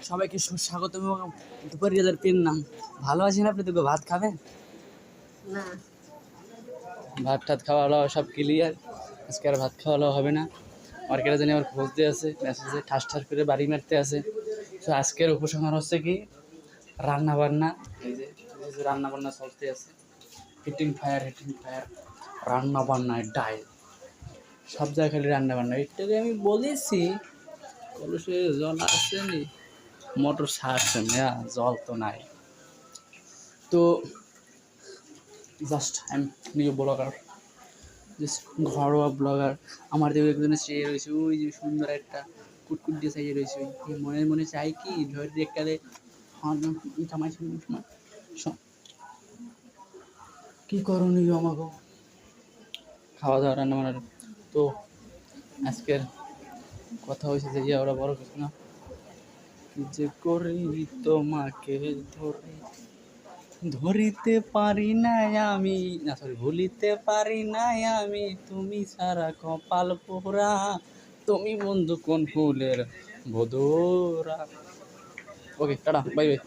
সবাইকে সুস্বাগত এবং দুপুরের পেন নাম। ভালো আছেন আপনি? তো ভাত খাবেন না, ভাত টাত খাওয়া হলো সব ক্লিয়ার। আজকে আর ভাত খাওয়া হলো হবে না। মার্কেটে জানি আমার খোঁজ দিয়ে আছে, মেসেজে ঠাস ঠাস করে বাড়ি মারতে আছে। তো আজকের উপসংহার হচ্ছে কি, রান্না বান্না। এই যে রান্না বান্না চলতে আছে, হিটিং ফায়ার রান্না বান্নায় ডাইল সব জায়গায় খালি রান্না বান্না। এটাকে আমি বলেছি কলসে জল আসেনি, মোটর ছাড়ছে না, জল তো নাই। তো just I am new blogger, just ঘরোয়া ব্লগার। আমার দেখে একজনের চেয়ে রয়েছে, ওই যে সুন্দর একটা কুটকুট দিয়ে চাইয়ে রয়েছে, ওই মনে মনে চাই কি ঝড় দিয়ে কালে কী করণীয় আমাকে খাওয়া দাওয়া রান্না বান্নার। তো আজকের কথা হয়েছে যে ওরা বড় কিছু না, কি যে করি তোমাকে ধরিতে পারি নাই আমি, না সরি, ভুলিতে পারি নাই আমি, তুমি সারা কপাল পোড়া, তুমি বন্ধু কোন ফুলের বধুরা। ওকে, টাটা, বাই বাই।